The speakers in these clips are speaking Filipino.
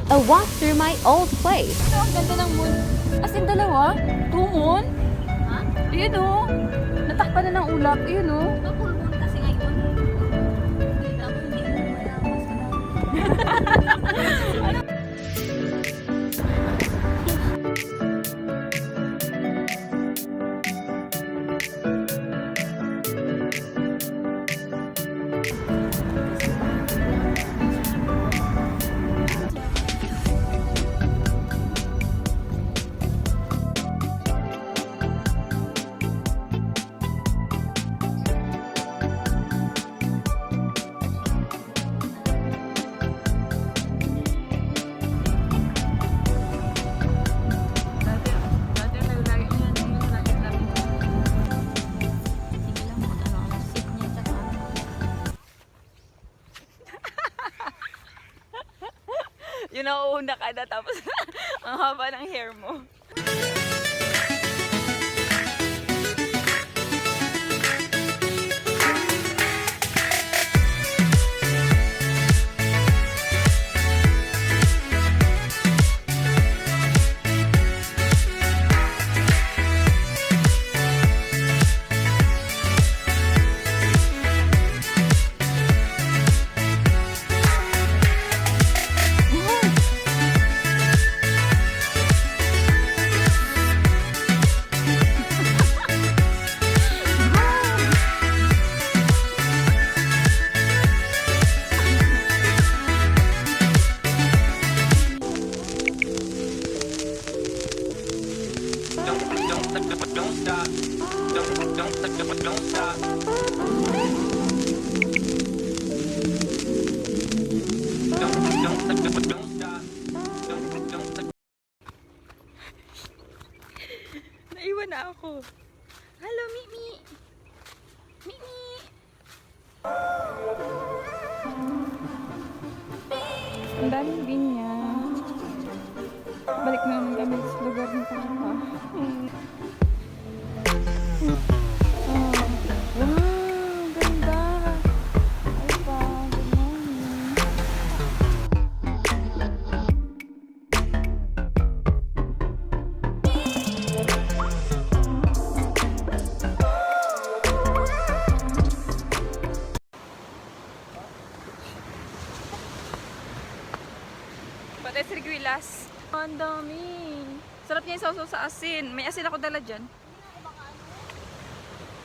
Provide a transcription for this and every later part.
A walk through my old place. Ito, ang ganda ng moon. As in, dalawa? Two moon? Ha? Ayun o. Natakpan na ng ulap. Ayun o. Full moon kasi ngayon. Tapos hindi mo mayawas na. Dati may lagi yan. Lagi namin. Sige lang mo, ano, sit niya tsaka ano. Yun nauuna ka na tapos ang haba ng hair mo. Don't stop. Don't stop. Don't stop. Don't. Naiwan na ako. Hello, Mimi! Mimi! Ang daming binya. Balik na naman kami sa lugar ng Papa. Wow! Ganda! Ay pa, good morning. Patay sirguilas. Ang dami. Sarap niya yung sausaw sa asin. May asin ako dala dyan.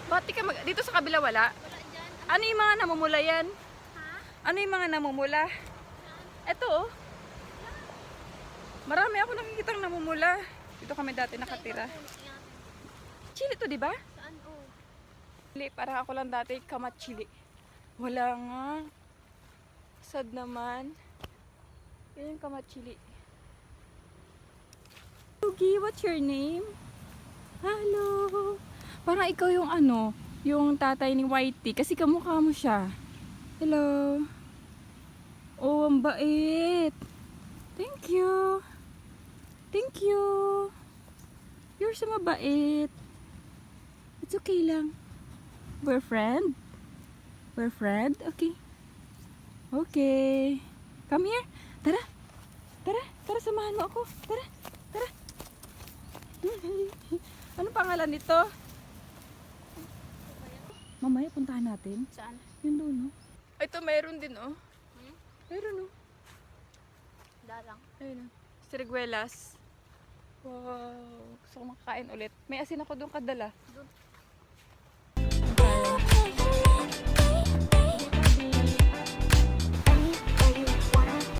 Bati ka dito sa kabila wala? Ano yung mga namumula yan? Ano yung mga namumula? Eto oh. Marami ako nakikitang namumula. Dito kami dati nakatira. Chili to, di ba? Saan o? Chili, parang ako lang dati kamat chili. Wala nga. Sad naman. Yan yung kamat chili. Yugi, what's your name? Hello. Parang ikaw yung ano, yung tatay ni Whitey. Kasi kamukha mo siya. Hello. Oh, ang bait. Thank you. Thank you. You're so mabait. It's okay lang. We're friend? We're friend? Okay. Okay. Come here. Tara. Tara. Tara, samahan mo ako. Tara. Tara. Ano pangalan nito? Mamaya puntahan natin. Saan? Yun doon, no? Ito, mayroon din, oh. Mayroon, oh. Dalang. Ayun, oh. Siriguelas. Wow. Gusto ko makakain ulit. May asin ako doon kadala. Doon.